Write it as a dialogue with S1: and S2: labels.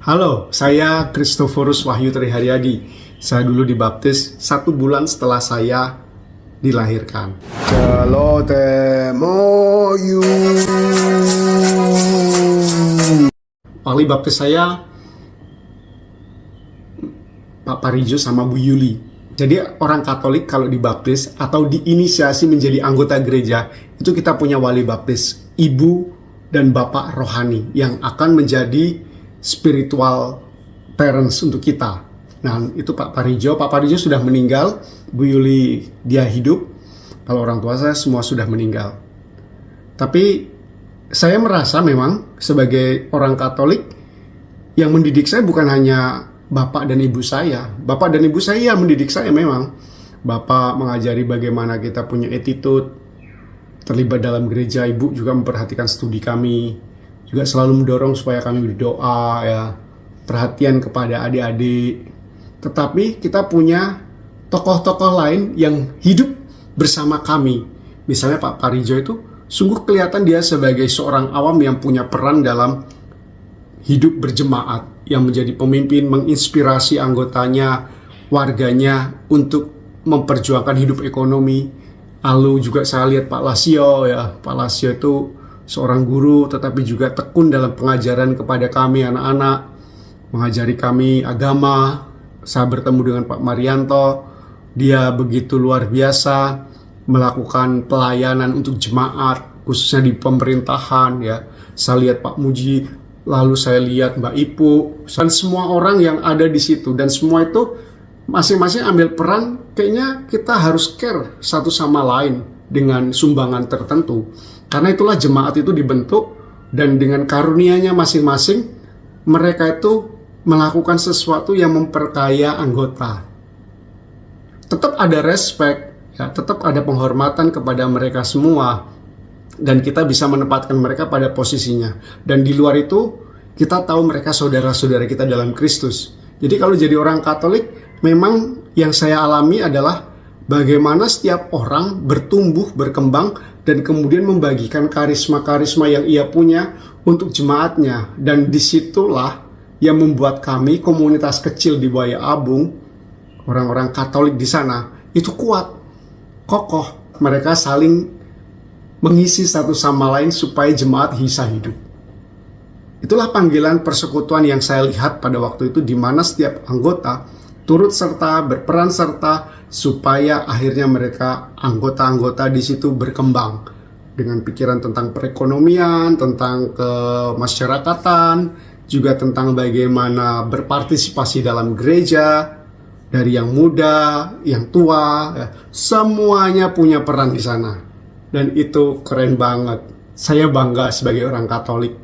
S1: Halo, saya Kristoforus Wahyu Triharyadi. Saya dulu dibaptis 1 bulan setelah saya dilahirkan.
S2: Kalau temoyu.
S1: Wali baptis saya Pak Parijo sama Bu Yuli. Jadi orang Katolik kalau dibaptis atau diinisiasi menjadi anggota gereja, itu kita punya wali baptis, ibu dan bapak rohani yang akan menjadi spiritual parents untuk kita. Nah, itu Pak Parijo. Pak Parijo sudah meninggal, Bu Yuli dia hidup. Kalau orang tua saya semua sudah meninggal. Tapi saya merasa memang sebagai orang Katolik yang mendidik saya bukan hanya bapak dan ibu saya. Bapak dan ibu saya yang mendidik saya memang. Bapak mengajari bagaimana kita punya attitude, terlibat dalam gereja. Ibu juga memperhatikan studi kami, juga selalu mendorong supaya kami berdoa, ya, perhatian kepada adik-adik. Tetapi kita punya tokoh-tokoh lain yang hidup bersama kami. Misalnya Pak Parijo itu sungguh kelihatan dia sebagai seorang awam yang punya peran dalam hidup berjemaat, yang menjadi pemimpin, menginspirasi anggotanya, warganya untuk memperjuangkan hidup ekonomi. Lalu juga saya lihat Pak Lasio, ya, Pak Lasio itu seorang guru tetapi juga tekun dalam pengajaran kepada kami anak-anak, mengajari kami agama. Saya bertemu dengan Pak Marianto, dia begitu luar biasa melakukan pelayanan untuk jemaat khususnya di pemerintahan, ya. Saya lihat Pak Muji, lalu saya lihat Mbak Ipu, dan semua orang yang ada di situ, dan semua itu masing-masing ambil peran. Kayaknya kita harus care satu sama lain dengan sumbangan tertentu. Karena itulah jemaat itu dibentuk, dan dengan karunia-nya masing-masing, mereka itu melakukan sesuatu yang memperkaya anggota. Tetap ada respect, ya, tetap ada penghormatan kepada mereka semua, dan kita bisa menempatkan mereka pada posisinya. Dan di luar itu, kita tahu mereka saudara-saudara kita dalam Kristus. Jadi kalau jadi orang Katolik, memang yang saya alami adalah bagaimana setiap orang bertumbuh, berkembang, dan kemudian membagikan karisma-karisma yang ia punya untuk jemaatnya. Dan disitulah yang membuat kami, komunitas kecil di Buaya Abung, orang-orang Katolik di sana, itu kuat, kokoh. Mereka saling mengisi satu sama lain supaya jemaat bisa hidup. Itulah panggilan persekutuan yang saya lihat pada waktu itu, di mana setiap anggota turut serta, berperan serta, supaya akhirnya mereka anggota-anggota di situ berkembang dengan pikiran tentang perekonomian, tentang kemasyarakatan, juga tentang bagaimana berpartisipasi dalam gereja, dari yang muda, yang tua, ya, semuanya punya peran di sana. Dan itu keren banget. Saya bangga sebagai orang Katolik.